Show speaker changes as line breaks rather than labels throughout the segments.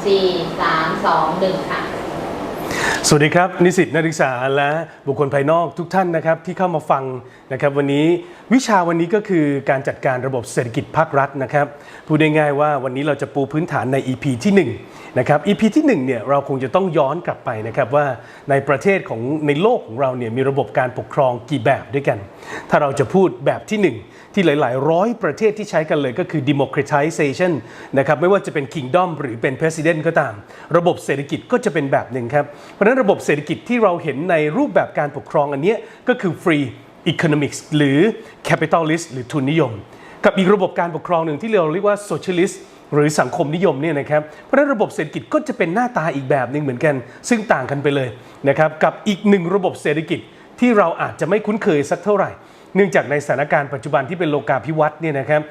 4 3 2 1ค่ะ
สวัสดีครับนิสิตนักศึกษาและบุคคลภายนอกทุกท่านนะครับที่เข้ามาฟังนะครับวันนี้วิชาวันนี้ก็คือการจัดการระบบเศรษฐกิจภาครัฐนะครับพูดง่ายๆว่าวันนี้เราจะปูพื้นฐานใน EP ที่1นะครับ EP ที่1เนี่ยเราคงจะต้องย้อนกลับไปนะครับว่าในประเทศของในโลกของเราเนี่ยมีระบบการปกครองกี่แบบด้วยกันถ้าเราจะพูดแบบที่1ที่หลายๆร้อยประเทศที่ใช้กันเลยก็คือ democratization นะครับไม่ว่าจะเป็น kingdom หรือเป็น president ก็ตามระบบเศรษฐกิจก็จะเป็นแบบหนึ่งครับเพราะฉะนั้นระบบเศรษฐกิจที่เราเห็นในรูปแบบการปกครองอันนี้ก็คือ free economics หรือ capitalist หรือทุนนิยมกับอีกระบบการปกครองหนึ่งที่เราเรียกว่า socialist หรือสังคมนิยมเนี่ยนะครับเพราะฉะนั้นระบบเศรษฐกิจก็จะเป็นหน้าตาอีกแบบหนึ่งเหมือนกันซึ่งต่างกันไปเลยนะครับกับอีกหนึ่งระบบเศรษฐกิจที่เราอาจจะไม่คุ้นเคยสักเท่าไหร่เนื่องจากในสถานการณ์ปัจจุบันที่เป็นโลกาภิวัตน์เนี่ยนะครับ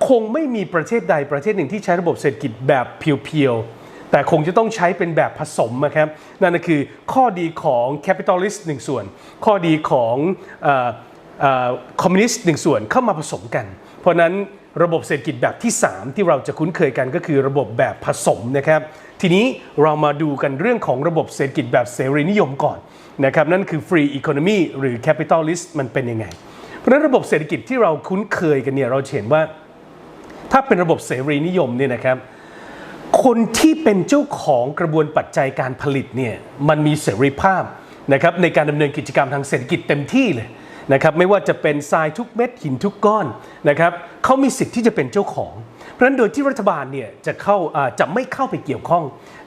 คงไม่มีประเทศใดประเทศหนึ่งที่ใช้ระบบเศรษฐกิจแบบเพียวๆแต่คงจะต้องใช้เป็นแบบผสมนะครับนั่นก็คือข้อดีของ capitalist หนึ่งส่วนข้อดีของคอมมิวนิสต์หนึ่งส่วนเข้ามาผสมกันเพราะนั้นระบบเศรษฐกิจแบบที่3ที่เราจะคุ้นเคยกันก็คือระบบแบบผสมนะครับทีนี้เรามาดูกันเรื่องของระบบเศรษฐกิจแบบเสรีนิยมก่อนนะครับนั่นคือ free economy หรือ capitalist มันเป็นยังไงเพราะฉะนั้นระบบเศรษฐกิจที่เราคุ้นเคยกันเนี่ยเราเห็นว่าถ้าเป็นระบบเสรีนิยมเนี่ยนะครับคนที่เป็นเจ้าของกระบวนปัจจัยการผลิตเนี่ยมันมีเสรีภาพนะครับในการดำเนินกิจกรรมทางเศรษฐกิจเต็มที่เลยนะครับไม่ว่าจะเป็นทรายทุกเม็ดหินทุกก้อนนะครับเขามีสิทธิ์ที่จะเป็นเจ้าของเพราะฉะนั้นโดยที่รัฐบาลเนี่ยจะไม่เข้าไปเกี่ยวข้อง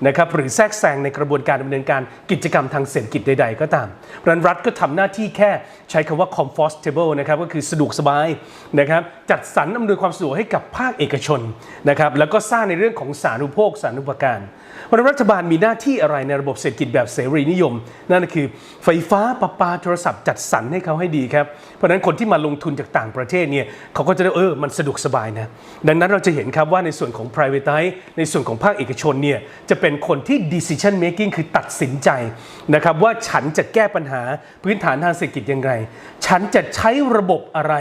นะครับหรือแทรกแซงในกระบวนการดำเนินการกิจกรรมทางเศรษฐกิจใดๆก็ตามเพราะฉะนั้นรัฐก็ทำหน้าที่แค่ใช้คำว่า comfortable นะครับก็คือสะดวกสบายนะครับจัดสรรอำนวยความสะดวกให้กับภาคเอกชนนะครับแล้วก็สร้างในเรื่องของสาธารณูปโภคสาธารณูปการเพราะฉะนั้นรัฐบาลมีหน้าที่อะไรในระบบเศรษฐกิจแบบเสรีนิยมนั่นก็คือไฟฟ้าประปาโทรศัพท์จัดสรรให้เขาให้ดีครับเพราะฉะนั้นคนที่มาลงทุนจากต่างประเทศเนี่ยเขาก็จะได้มันสะดวกสบายนะดังนั้นเราจะเห็นครับว่าในส่วนของ privatize ในส่วนของภาคเอกชนเนี่ยจะเป็นคนที่ decision making คือตัดสินใจนะครับว่าฉันจะแก้ปัญหาพื้นฐานทางเศรษฐกิจอย่างไรฉันจะใช้ระบบอะไร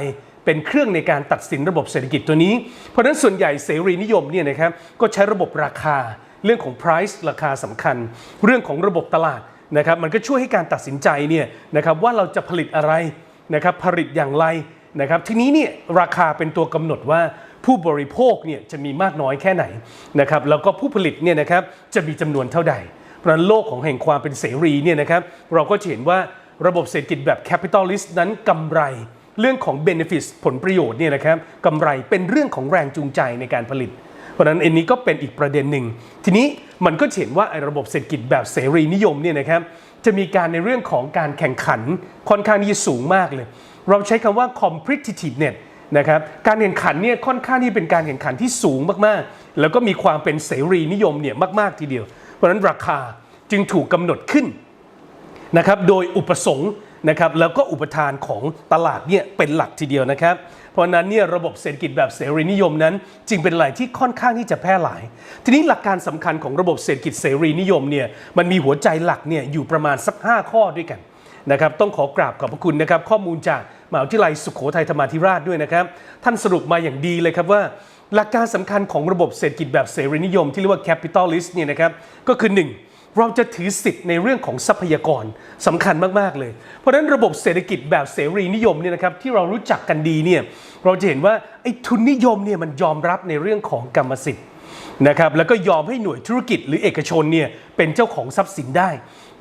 เป็นเครื่องในการตัดสินระบบเศรษฐกิจตัวนี้เพราะฉะนั้นส่วนใหญ่เสรีนิยมเนี่ยนะครับก็ใช้ระบบราคาเรื่องของ price ราคาสำคัญเรื่องของระบบตลาดนะครับมันก็ช่วยให้การตัดสินใจเนี่ยนะครับว่าเราจะผลิตอะไรนะครับผลิตอย่างไรนะครับทีนี้เนี่ยราคาเป็นตัวกำหนดว่าผู้บริโภคเนี่ยจะมีมากน้อยแค่ไหนนะครับแล้วก็ผู้ผลิตเนี่ยนะครับจะมีจำนวนเท่าใดเพราะฉะนั้นโลกของแห่งความเป็นเสรีเนี่ยนะครับเราก็จะเห็นว่าระบบเศรษฐกิจแบบ capitalist นั้นกำไรเรื่องของ benefits ผลประโยชน์เนี่ยนะครับกำไรเป็นเรื่องของแรงจูงใจในการผลิตเพราะฉะนั้นอันนี้ก็เป็นอีกประเด็นหนึ่งทีนี้มันก็เห็นว่าระบบเศรษฐกิจแบบเสรีนิยมเนี่ยนะครับจะมีการในเรื่องของการแข่งขันค่อนข้างที่จะสูงมากเลยเราใช้คำว่า competitiveness นะครับการแข่งขันเนี่ยค่อนข้างที่เป็นการแข่งขันที่สูงมากๆแล้วก็มีความเป็นเสรีนิยมเนี่ยมากๆทีเดียวเพราะฉะนั้นราคาจึงถูกกำหนดขึ้นนะครับโดยอุปสงค์นะครับแล้วก็อุปทานของตลาดเนี่ยเป็นหลักทีเดียวนะครับเพราะนั้นเนี่ยระบบเศรษฐกิจแบบเสรีนิยมนั้นจึงเป็นอะไรที่ค่อนข้างที่จะแพร่หลายทีนี้หลักการสำคัญของระบบเศรษฐกิจเสรีนิยมเนี่ยมันมีหัวใจหลักเนี่ยอยู่ประมาณสัก5ข้อด้วยกันนะครับต้องขอกราบขอบพระคุณนะครับข้อมูลจากมหาวิทยาลัยสุโขทัยธรรมาธิราชด้วยนะครับท่านสรุปมาอย่างดีเลยครับว่าหลักการสำคัญของระบบเศรษฐกิจแบบเสรีนิยมที่เรียกว่า capitalist เนี่ยนะครับก็คือ1เราจะถือสิทธิ์ในเรื่องของทรัพยากรสำคัญมากๆเลยเพราะฉะนั้นระบบเศรษฐกิจแบบเสรีนิยมเนี่ยนะครับที่เรารู้จักกันดีเนี่ยเราจะเห็นว่าไอ้ทุนนิยมเนี่ยมันยอมรับในเรื่องของกรรมสิทธิ์นะครับแล้วก็ยอมให้หน่วยธุรกิจหรือเอกชนเนี่ยเป็นเจ้าของทรัพย์สินได้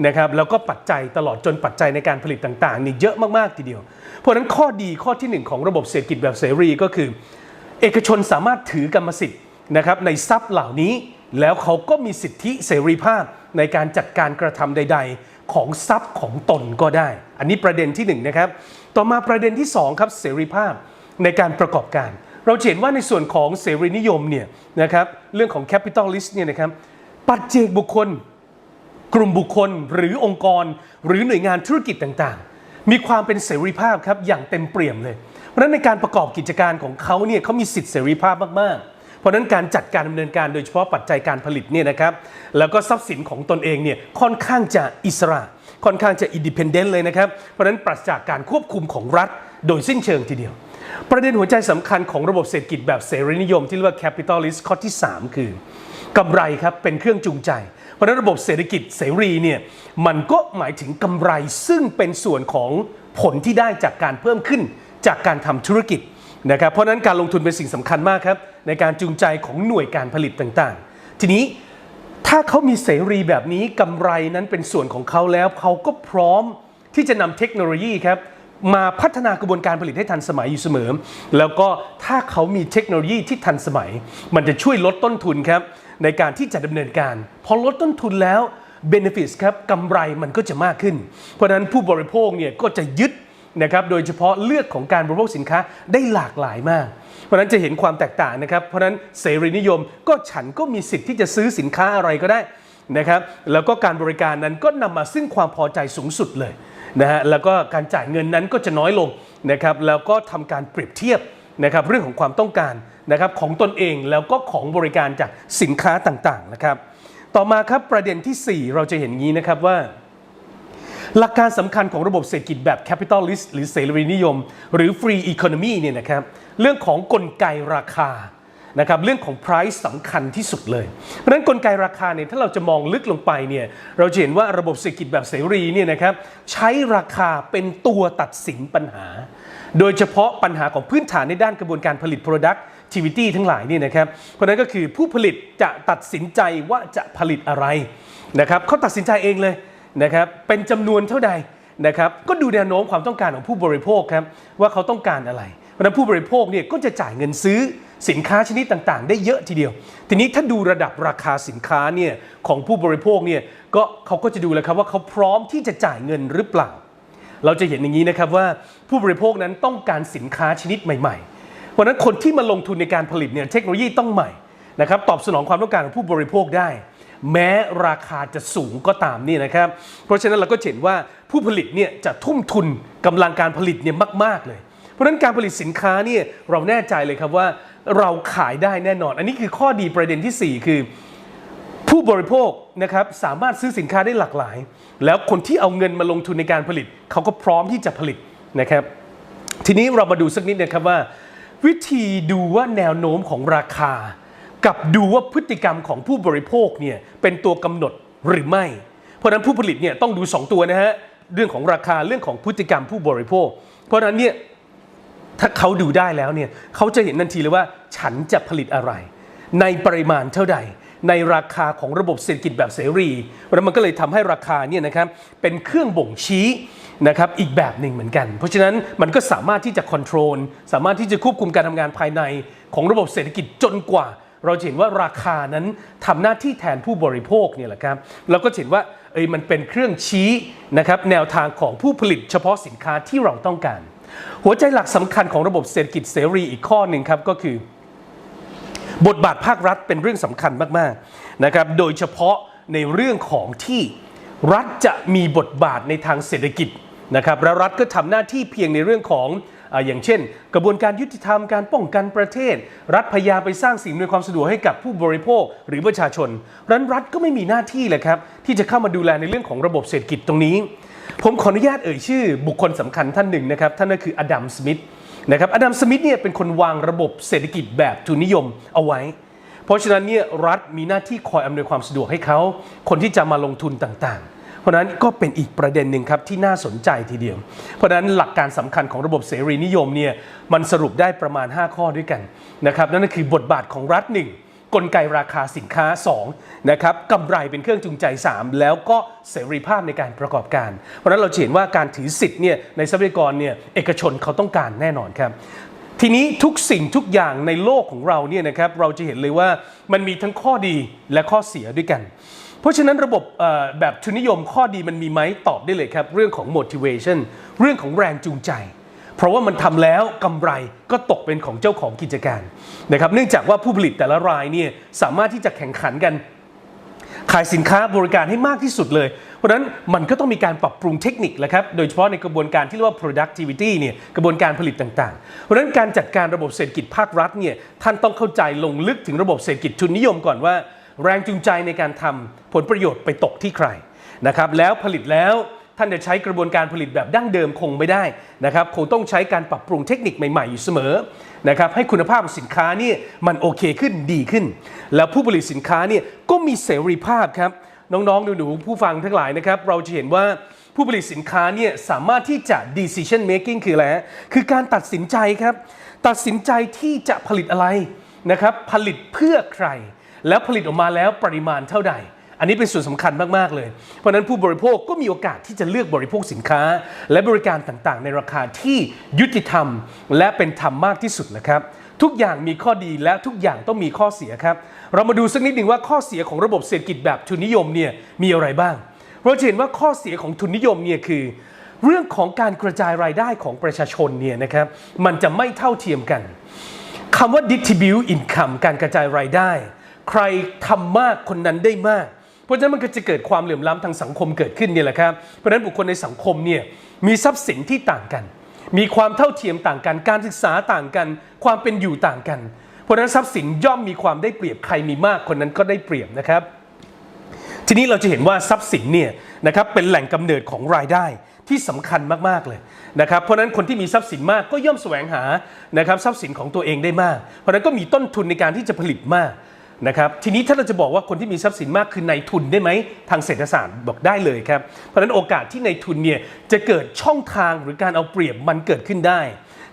นะครับแล้วก็ปัจจัยตลอดจนปัจจัยในการผลิตต่างๆนี่เยอะมากๆทีเดียวเพราะฉะนั้นข้อดีข้อที่1ของระบบเศรษฐกิจแบบเสรีก็คือเอกชนสามารถถือกรรมสิทธิ์นะครับในทรัพย์เหล่านี้แล้วเขาก็มีสิทธิเสรีภาพในการจัดการกระทำใดๆของทรัพย์ของตนก็ได้อันนี้ประเด็นที่1นะครับต่อมาประเด็นที่2ครับเสรีภาพในการประกอบการเราเห็นว่าในส่วนของเสรีนิยมเนี่ยนะครับเรื่องของ capitalist เนี่ยนะครับปัจเจกบุคคลกลุ่มบุคคลหรือองค์กรหรือหน่วยงานธุรกิจต่างๆมีความเป็นเสรีภาพครับอย่างเต็มเปี่ยมเลยเพราะฉะนั้นในการประกอบกิจการของเขาเนี่ยเขามีสิทธิเสรีภาพมากๆเพราะฉะนั้นการจัดการดำเนินการโดยเฉพาะปัจจัยการผลิตเนี่ยนะครับแล้วก็ทรัพย์สินของตนเองเนี่ยค่อนข้างจะอิสระค่อนข้างจะอินดิเพนเดนต์เลยนะครับเพราะฉะนั้นปราศจากการควบคุมของรัฐโดยสิ้นเชิงทีเดียวประเด็นหัวใจสำคัญของระบบเศรษฐกิจแบบเสรีนิยมที่เรียกว่า capitalist ข้อที่3คือ กำไรครับเป็นเครื่องจูงใจเพราะฉะนั้นระบบเศรษฐกิจเสรีเนี่ยมันก็หมายถึงกำไรซึ่งเป็นส่วนของผลที่ได้จากการเพิ่มขึ้นจากการทำธุรกิจนะครับเพราะฉะนั้นการลงทุนเป็นสิ่งสำคัญมากครับในการจูงใจของหน่วยการผลิตต่างๆทีนี้ถ้าเขามีเสรีแบบนี้กำไรนั้นเป็นส่วนของเขาแล้วเขาก็พร้อมที่จะนำเทคโนโลยีครับมาพัฒนากระบวนการผลิตให้ทันสมัยอยู่เสมอแล้วก็ถ้าเขามีเทคโนโลยีที่ทันสมัยมันจะช่วยลดต้นทุนครับในการที่จะดำเนินการพอลดต้นทุนแล้ว benefits ครับกำไรมันก็จะมากขึ้นเพราะฉะนั้นผู้บริโภคเนี่ยก็จะยึดนะครับโดยเฉพาะเลือกของการบริโภคสินค้าได้หลากหลายมากเพราะฉะนั้นจะเห็นความแตกต่างนะครับเพราะฉะนั้นเสรีนิยมก็ฉันก็มีสิทธิ์ที่จะซื้อสินค้าอะไรก็ได้นะครับแล้วก็การบริการนั้นก็นำมาซึ่งความพอใจสูงสุดเลยนะฮะแล้วก็การจ่ายเงินนั้นก็จะน้อยลงนะครับแล้วก็ทำการเปรียบเทียบนะครับเรื่องของความต้องการนะครับของตนเองแล้วก็ของบริการจากสินค้าต่างๆนะครับต่อมาครับประเด็นที่ 4เราจะเห็นงี้นะครับว่าหลักการสำคัญของระบบเศรษฐกิจแบบ capitalist หรือเสรีนิยมหรือ free economy เนี่ยนะครับเรื่องของกลไกราคานะครับเรื่องของ price สำคัญที่สุดเลยเพราะฉะนั้นกลไกราคาเนี่ยถ้าเราจะมองลึกลงไปเนี่ยเราจะเห็นว่าระบบเศรษฐกิจแบบเสรีเนี่ยนะครับใช้ราคาเป็นตัวตัดสินปัญหาโดยเฉพาะปัญหาของพื้นฐานในด้านกระบวนการผลิต productivity ทั้งหลายนี่นะครับเพราะนั้นก็คือผู้ผลิตจะตัดสินใจว่าจะผลิตอะไรนะครับเขาตัดสินใจเองเลยนะครับเป็นจำนวนเท่าใดนะครับก็ดูแนวโน้มความต้องการของผู้บริโภคครับว่าเขาต้องการอะไรเพราะฉะนั้นผู้บริโภคเนี่ยก็จะจ่ายเงินซื้อสินค้าชนิดต่างๆได้เยอะทีเดียวทีนี้ถ้าดูระดับราคาสินค้าเนี่ยของผู้บริโภคเนี่ยก็เขาก็จะดูแล้วครับว่าเขาพร้อมที่จะจ่ายเงินหรือเปล่าเราจะเห็นอย่างนี้นะครับว่าผู้บริโภคนั้นต้องการสินค้าชนิดใหม่ๆเพราะฉะนั้นคนที่มาลงทุนในการผลิตเนี่ยเทคโนโลยีต้องใหม่นะครับตอบสนองความต้องการของผู้บริโภคได้แม้ราคาจะสูงก็ตามนี่นะครับเพราะฉะนั้นเราก็เห็นว่าผู้ผลิตเนี่ยจะทุ่มทุนกำลังการผลิตเนี่ยมากๆเลยเพราะฉะนั้นการผลิตสินค้าเนี่ยเราแน่ใจเลยครับว่าเราขายได้แน่นอนอันนี้คือข้อดีประเด็นที่ 4คือผู้บริโภคนะครับสามารถซื้อสินค้าได้หลากหลายแล้วคนที่เอาเงินมาลงทุนในการผลิตเขาก็พร้อมที่จะผลิตนะครับทีนี้เรามาดูสักนิดนะครับว่าวิธีดูว่าแนวโน้มของราคากับดูว่าพฤติกรรมของผู้บริโภคเนี่ยเป็นตัวกำหนดหรือไม่เพราะฉะนั้นผู้ผลิตเนี่ยต้องดู2ตัวนะฮะเรื่องของราคาเรื่องของพฤติกรรมผู้บริโภคเพราะฉะนั้นเนี่ยถ้าเขาดูได้แล้วเนี่ยเขาจะเห็นทันทีเลยว่าฉันจะผลิตอะไรในปริมาณเท่าใดในราคาของระบบเศรษฐกิจแบบเสรีแล้วมันก็เลยทำให้ราคาเนี่ยนะครับเป็นเครื่องบ่งชี้นะครับอีกแบบหนึ่งเหมือนกันเพราะฉะนั้นมันก็สามารถที่จะคอนโทรลสามารถที่จะควบคุมการทำงานภายในของระบบเศรษฐกิจจนกว่าเราเห็นว่าราคานั้นทำหน้าที่แทนผู้บริโภคเนี่ยแหละครับเราก็เห็นว่ามันเป็นเครื่องชี้นะครับแนวทางของผู้ผลิตเฉพาะสินค้าที่เราต้องการหัวใจหลักสำคัญของระบบเศรษฐกิจเสรีอีกข้อหนึ่งครับก็คือบทบาทภาครัฐเป็นเรื่องสำคัญมากๆนะครับโดยเฉพาะในเรื่องของที่รัฐจะมีบทบาทในทางเศรษฐกิจนะครับและรัฐก็ทำหน้าที่เพียงในเรื่องของอย่างเช่นกระบวนการยุติธรรมการป้องกันประเทศรัฐพยายามไปสร้างสิ่งอำนวยความสะดวกให้กับผู้บริโภคหรือประชาชนรัฐก็ไม่มีหน้าที่เลยครับที่จะเข้ามาดูแลในเรื่องของระบบเศรษฐกิจตรงนี้ผมขออนุญาตชื่อบุคคลสำคัญท่านหนึ่งนะครับท่านก็คืออดัมสมิธนะครับอดัมสมิธเนี่ยเป็นคนวางระบบเศรษฐกิจแบบทุนนิยมเอาไว้เพราะฉะนั้นเนี่ยรัฐมีหน้าที่คอยอำนวยความสะดวกให้เขาคนที่จะมาลงทุนต่างๆเพราะนั้นก็เป็นอีกประเด็นหนึ่งครับที่น่าสนใจทีเดียวเพราะนั้นหลักการสำคัญของระบบเสรีนิยมเนี่ยมันสรุปได้ประมาณ5ข้อด้วยกันนะครับนั่นก็คือบทบาทของรัฐ1กลไกราคาสินค้า2นะครับกำไรเป็นเครื่องจูงใจ3แล้วก็เสรีภาพในการประกอบการเพราะฉะนั้นเราเห็นว่าการถือสิทธิ์เนี่ยในทรัพยากรเนี่ยเอกชนเขาต้องการแน่นอนครับทีนี้ทุกสิ่งทุกอย่างในโลกของเราเนี่ยนะครับเราจะเห็นเลยว่ามันมีทั้งข้อดีและข้อเสียด้วยกันเพราะฉะนั้นระบบแบบทุนนิยมข้อดีมันมีไหมตอบได้เลยครับเรื่องของ motivation เรื่องของแรงจูงใจเพราะว่ามันทำแล้วกำไรก็ตกเป็นของเจ้าของกิจการนะครับเนื่องจากว่าผู้ผลิตแต่ละรายเนี่ยสามารถที่จะแข่งขันกันขายสินค้าบริการให้มากที่สุดเลยเพราะฉะนั้นมันก็ต้องมีการปรับปรุงเทคนิคแหละครับโดยเฉพาะในกระบวนการที่เรียกว่า productivity เนี่ยกระบวนการผลิตต่างๆเพราะฉะนั้นการจัดการระบบเศรษฐกิจภาครัฐเนี่ยท่านต้องเข้าใจลงลึกถึงระบบเศรษฐกิจทุนนิยมก่อนว่าแรงจูงใจในการทำผลประโยชน์ไปตกที่ใครนะครับแล้วผลิตแล้ว ท่านจะใช้กระบวนการผลิตแบบดั้งเดิมคงไม่ได้นะครับคงต้องใช้การปรับปรุงเทคนิคใหม่ๆอยู่เสมอนะครับให้คุณภาพของสินค้านี่มันโอเคขึ้นดีขึ้นแล้วผู้ผลิตสินค้าเนี่ยก็มีเสรีภาพครับน้องๆหนูๆผู้ฟังทั้งหลายนะครับเราจะเห็นว่าผู้ผลิตสินค้าเนี่ยสามารถที่จะ decision making คืออะไรคือการตัดสินใจครับตัดสินใจที่จะผลิตอะไรนะครับผลิตเพื่อใครแล้วผลิตออกมาแล้วปริมาณเท่าใดอันนี้เป็นส่วนสำคัญมากๆเลยเพราะฉะนั้นผู้บริโภคก็มีโอกาสที่จะเลือกบริโภคสินค้าและบริการต่างๆในราคาที่ยุติธรรมและเป็นธรรมมากที่สุดนะครับทุกอย่างมีข้อดีและทุกอย่างต้องมีข้อเสียครับเรามาดูสักนิดหนึ่งว่าข้อเสียของระบบเศรษฐกิจแบบทุนนิยมเนี่ยมีอะไรบ้างเราจะเห็นว่าข้อเสียของทุนนิยมเนี่ยคือเรื่องของการกระจายรายได้ของประชาชนเนี่ยนะครับมันจะไม่เท่าเทียมกันคำว่า distribute income การกระจายรายได้ใครทำมากคนนั้นได้มากเพราะฉะนั้นมันก็จะเกิดความเหลื่อมล้ำทางสังคมเกิดขึ้นเนี่ยแหละครับเพราะฉะนั้นบุคคลในสังคมเนี่ยมีทรัพย์สินที่ต่างกันมีความเท่าเทียมต่างกันการศึกษาต่างกันความเป็นอยู่ต่างกันเพราะฉะนั้นทรัพย์สินย่อมมีความได้เปรียบใครมีมากคนนั้นก็ได้เปรียบนะครับทีนี้เราจะเห็นว่าทรัพย์สินเนี่ยนะครับเป็นแหล่งกำเนิดของรายได้ที่สำคัญมากๆเลยนะครับเพราะฉะนั้นคนที่มีทรัพย์สินมากก็ย่อมแสวงหานะครับทรัพย์สินของตัวเองได้มากเพราะฉะนั้นก็มีต้นทุนในการที่จะผลิตมากนะครับทีนี้ถ้าเราจะบอกว่าคนที่มีทรัพย์สินมากคือนายทุนได้ไหมทางเศรษฐศาสตร์บอกได้เลยครับเพราะฉะนั้นโอกาสที่นายทุนเนี่ยจะเกิดช่องทางหรือการเอาเปรียบมันเกิดขึ้นได้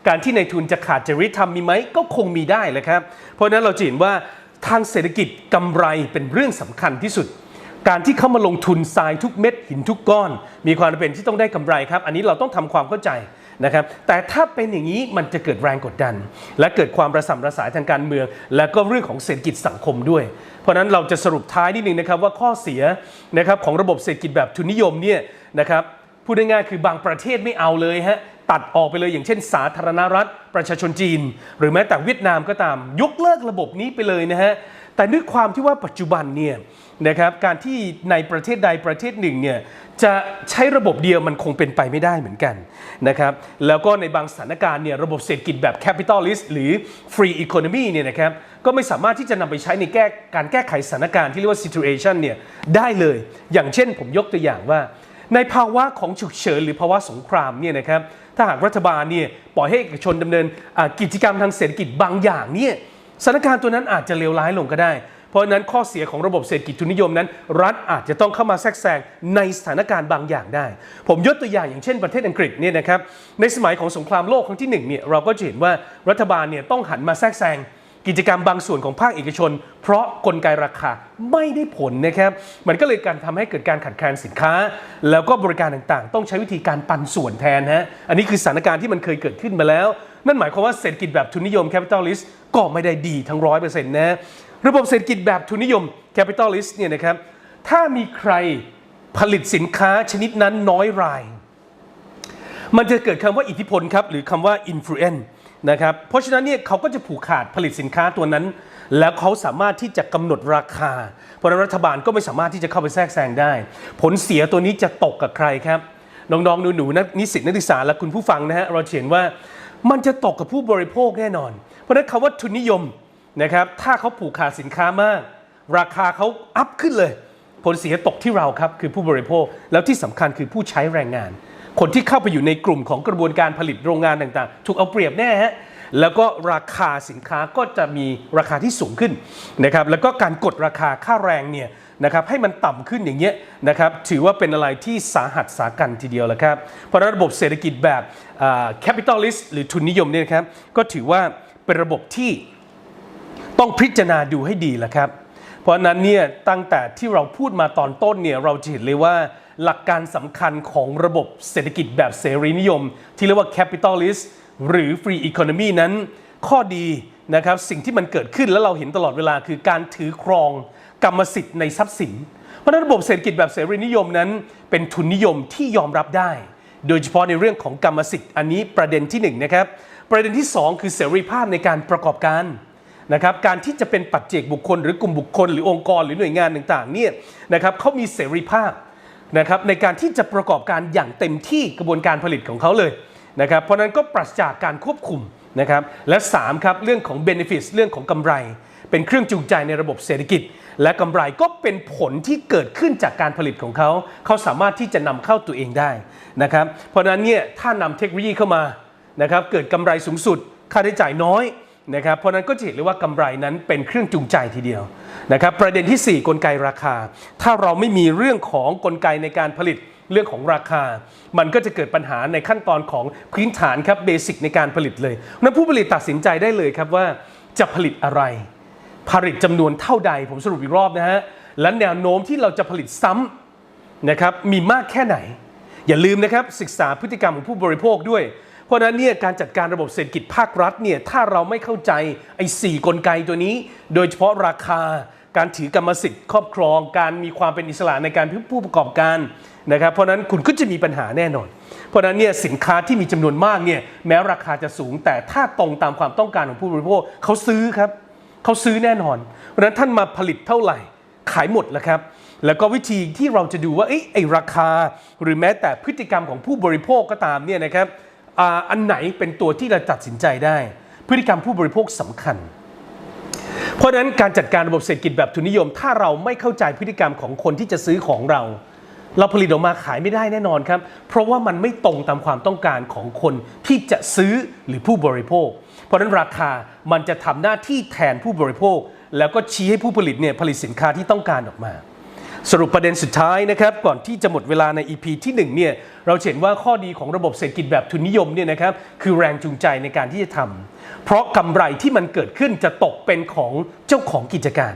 การที่นายทุนจะขาดจริยธรรมมีไหมก็คงมีได้แหละครับเพราะฉะนั้นเราจะเห็นว่าทางเศรษฐกิจกำไรเป็นเรื่องสำคัญที่สุดการที่เข้ามาลงทุนทรายทุกเม็ดหินทุกก้อนมีความจำเป็นที่ต้องได้กำไรครับอันนี้เราต้องทำความเข้าใจนะครับแต่ถ้าเป็นอย่างนี้มันจะเกิดแรงกดดันและเกิดความระส่ำระสายทางการเมืองและก็เรื่องของเศรษฐกิจสังคมด้วยเพราะนั้นเราจะสรุปท้ายนิดนึงนะครับว่าข้อเสียนะครับของระบบเศรษฐกิจแบบทุนนิยมเนี่ยนะครับพูดง่ายๆคือบางประเทศไม่เอาเลยฮะตัดออกไปเลยอย่างเช่นสาธารณรัฐประชาชนจีนหรือแม้แต่เวียดนามก็ตามยกเลิกระบบนี้ไปเลยนะฮะแต่ด้วยความที่ว่าปัจจุบันเนี่ยนะครับการที่ในประเทศใดประเทศหนึ่งเนี่ยจะใช้ระบบเดียวมันคงเป็นไปไม่ได้เหมือนกันนะครับแล้วก็ในบางสถานการณ์เนี่ยระบบเศรษฐกิจแบบ capitalist หรือ free economy เนี่ยนะครับก็ไม่สามารถที่จะนำไปใช้ในการแก้ไขสถานการณ์ที่เรียกว่า situation เนี่ยได้เลยอย่างเช่นผมยกตัวอย่างว่าในภาวะของฉุกเฉินหรือภาวะสงครามเนี่ยนะครับถ้าหากรัฐบาลเนี่ยปล่อยให้เอกชนดำเนินกิจกรรมทางเศรษฐกิจบางอย่างเนี่ยสถานการณ์ตัวนั้นอาจจะเลวร้ายลงก็ได้เพราะฉะนั้นข้อเสียของระบบเศรษฐกิจทุนนิยมนั้นรัฐอาจจะต้องเข้ามาแทรกแซงในสถานการณ์บางอย่างได้ผมยกตัวอย่างเช่นประเทศอังกฤษเนี่ยนะครับในสมัยของสงครามโลกครั้งที่1เนี่ยเราก็จะเห็นว่ารัฐบาลเนี่ยต้องหันมาแทรกแซงกิจกรรมบางส่วนของภาคเอกชนเพราะกลไกราคาไม่ได้ผลนะครับมันก็เลยการทำให้เกิดการขาดแคลนสินค้าแล้วก็บริการต่างๆต้องใช้วิธีการปันส่วนแทนฮะอันนี้คือสถานการณ์ที่มันเคยเกิดขึ้นมาแล้วนั่นหมายความว่าเศรษฐกิจแบบทุนนิยม capitalist ก็ไม่ได้ดีทั้ง 100% นะระบบเศรษฐกิจแบบทุนนิยม capitalist เนี่ยนะครับถ้ามีใครผลิตสินค้าชนิดนั้นน้อยรายมันจะเกิดคำว่าอิทธิพลครับหรือคำว่า influence นะครับเพราะฉะนั้นเนี่ยเขาก็จะผูกขาดผลิตสินค้าตัวนั้นแล้วเขาสามารถที่จะกำหนดราคาเพราะฉะนั้นรัฐบาลก็ไม่สามารถที่จะเข้าไปแทรกแซงได้ผลเสียตัวนี้จะตกกับใครครับน้องๆหนูๆนิสิตนักศึกษาและคุณผู้ฟังนะฮะเราเห็นว่ามันจะตกกับผู้บริโภคแน่นอนเพราะฉะนั้นคำว่าทุนนิยมนะครับถ้าเขาผูกขาดสินค้ามากราคาเขาอัพขึ้นเลยผลเสียตกที่เราครับคือผู้บริโภคแล้วที่สำคัญคือผู้ใช้แรงงานคนที่เข้าไปอยู่ในกลุ่มของกระบวนการผลิตโรงงานต่างๆถูกเอาเปรียบแน่ฮะแล้วก็ราคาสินค้าก็จะมีราคาที่สูงขึ้นนะครับแล้วก็การกดราคาค่าแรงเนี่ยนะครับให้มันต่ำขึ้นอย่างเงี้ยนะครับถือว่าเป็นอะไรที่สาหัสสากันทีเดียวแล้วครับเพราะระบบเศรษฐกิจแบบcapitalist หรือทุนนิยมเนี่ยครับก็ถือว่าเป็นระบบที่ต้องพิจารณาดูให้ดีแหละครับเพราะนั้นเนี่ยตั้งแต่ที่เราพูดมาตอนต้นเนี่ยเราจะเห็นเลยว่าหลักการสำคัญของระบบเศรษฐกิจแบบเสรีนิยมที่เรียกว่า capitalist หรือ free economy นั้นข้อดีนะครับสิ่งที่มันเกิดขึ้นแล้วเราเห็นตลอดเวลาคือการถือครองกรรมสิทธิ์ในทรัพย์สินเพราะนั้นระบบเศรษฐกิจแบบเสรีนิยมนั้นเป็นทุนนิยมที่ยอมรับได้โดยเฉพาะในเรื่องของกรรมสิทธิ์อันนี้ประเด็นที่1นะครับประเด็นที่2คือเสรีภาพในการประกอบการนะครับการที่จะเป็นปัจเจกบุคคลหรือกลุ่มบุคคลหรือองค์กรหรือหน่วยงานต่างๆเนี่ยนะครับเขามีเสรีภาพนะครับในการที่จะประกอบการอย่างเต็มที่กระบวนการผลิตของเขาเลยนะครับเพราะนั้นก็ปราศจากการควบคุมนะครับและ3ครับเรื่องของ benefits เรื่องของกำไร เป็นเครื่องจูงใจในระบบเศรษฐกิจและกำไรก็เป็นผลที่เกิดขึ้นจากการผลิตของเขาสามารถที่จะนำเข้าตัวเองได้นะครับเพราะฉะนั้นเนี่ยถ้านำเทคโนโลยีเข้ามานะครับเกิดกำไรสูงสุดค่าใช้จ่ายน้อยนะครับเพราะนั้นก็จะเห็นเลยว่ากำไรนั้นเป็นเครื่องจูงใจทีเดียวนะครับประเด็นที่ 4 กลไกราคาถ้าเราไม่มีเรื่องของกลไกในการผลิตเรื่องของราคามันก็จะเกิดปัญหาในขั้นตอนของพื้นฐานครับเบสิกในการผลิตเลยนั้นผู้ผลิตตัดสินใจได้เลยครับว่าจะผลิตอะไรผลิตจำนวนเท่าใดผมสรุปอีกรอบนะฮะและแนวโน้มที่เราจะผลิตซ้ำนะครับมีมากแค่ไหนอย่าลืมนะครับศึกษาพฤติกรรมของผู้บริโภคด้วยเพราะฉะนั้นเนี่ยการจัดการระบบเศรษฐกิจภาครัฐเนี่ยถ้าเราไม่เข้าใจไอ้4กลไกตัวนี้โดยเฉพาะราคาการถือกรรมสิทธิ์ครอบครองการมีความเป็นอิสระในการผู้ประกอบการนะครับเพราะนั้นคุณก็จะมีปัญหาแน่นอนเพราะนั้นเนี่ยสินค้าที่มีจำนวนมากเนี่ยแม้ราคาจะสูงแต่ถ้าตรงตามความต้องการของผู้บริโภคเขาซื้อครับเขาซื้อแน่นอนเพราะนั้นท่านมาผลิตเท่าไหร่ขายหมดแล้วครับแล้วก็วิธีที่เราจะดูว่าไอ้ราคาหรือแม้แต่พฤติกรรมของผู้บริโภคก็ตามเนี่ยนะครับอันไหนเป็นตัวที่เราตัดสินใจได้พฤติกรรมผู้บริโภคสำคัญเพราะฉะนั้นการจัดการระบบเศรษฐกิจแบบทุนนิยมถ้าเราไม่เข้าใจพฤติกรรมของคนที่จะซื้อของเราผลิตออกมาขายไม่ได้แน่นอนครับเพราะว่ามันไม่ตรงตามความต้องการของคนที่จะซื้อหรือผู้บริโภคเพราะฉะนั้นราคามันจะทำหน้าที่แทนผู้บริโภคแล้วก็ชี้ให้ผู้ผลิตเนี่ยผลิตสินค้าที่ต้องการออกมาสรุปประเด็นสุดท้ายนะครับก่อนที่จะหมดเวลาใน EP ที่1เนี่ยเราเห็นว่าข้อดีของระบบเศรษฐกิจแบบทุนนิยมเนี่ยนะครับคือแรงจูงใจในการที่จะทำเพราะกำไรที่มันเกิดขึ้นจะตกเป็นของเจ้าของกิจการ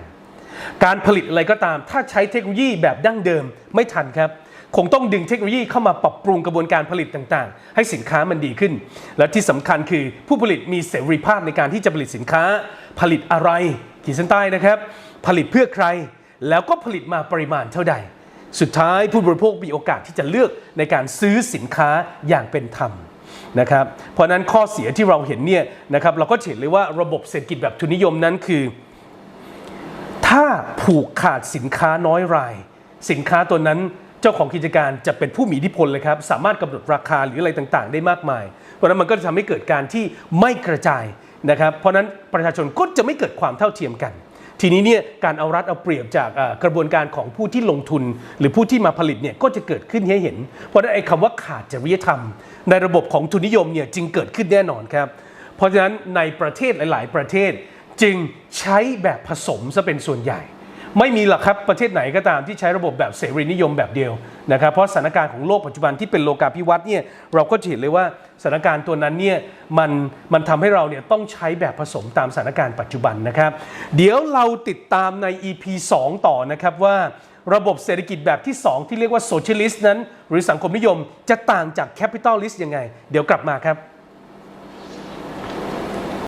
การผลิตอะไรก็ตามถ้าใช้เทคโนโลยีแบบดั้งเดิมไม่ทันครับคงต้องดึงเทคโนโลยีเข้ามาปรับปรุงกระบวนการผลิตต่างๆให้สินค้ามันดีขึ้นและที่สำคัญคือผู้ผลิตมีเสรีภาพในการที่จะผลิตสินค้าผลิตอะไรขีดเส้นใต้นะครับผลิตเพื่อใครแล้วก็ผลิตมาปริมาณเท่าใดสุดท้ายผู้บริโภคมีโอกาสที่จะเลือกในการซื้อสินค้าอย่างเป็นธรรมนะครับเพราะนั้นข้อเสียที่เราเห็นเนี่ยนะครับเราก็เห็นเลยว่าระบบเศรษฐกิจแบบทุนนิยมนั้นคือถ้าผูกขาดสินค้าน้อยรายสินค้าตัวนั้นเจ้าของกิจการจะเป็นผู้มีอิทธิพลเลยครับสามารถกำหนดราคาหรืออะไรต่างๆได้มากมายเพราะนั้นมันก็จะทำให้เกิดการที่ไม่กระจายนะครับเพราะนั้นประชาชนก็จะไม่เกิดความเท่าเทียมกันทีนี้เนี่ยการเอารัดเอาเปรียบจากกระบวนการของผู้ที่ลงทุนหรือผู้ที่มาผลิตเนี่ยก็จะเกิดขึ้นให้เห็นเพราะฉะนั้นไอ้คำว่าขาดจริยธรรมในระบบของทุนนิยมเนี่ยจึงเกิดขึ้นแน่นอนครับเพราะฉะนั้นในประเทศหลายๆประเทศจึงใช้แบบผสมซะเป็นส่วนใหญ่ไม่มีหรอกครับประเทศไหนก็ตามที่ใช้ระบบแบบเสรีนิยมแบบเดียวนะครับเพราะสถานการณ์ของโลกปัจจุบันที่เป็นโลกาภิวัตน์เนี่ยเราก็เห็นเลยว่าสถานการณ์ตัวนั้นเนี่ยมันทำให้เราเนี่ยต้องใช้แบบผสมตามสถานการณ์ปัจจุบันนะครับเดี๋ยวเราติดตามใน EP 2 ต่อนะครับว่าระบบเศรษฐกิจแบบที่2ที่เรียกว่าโซเชียลิสต์นั้นหรือสังคมนิยมจะต่างจากแคปิตอลิสต์ยังไงเดี๋ยวกลับมาครับ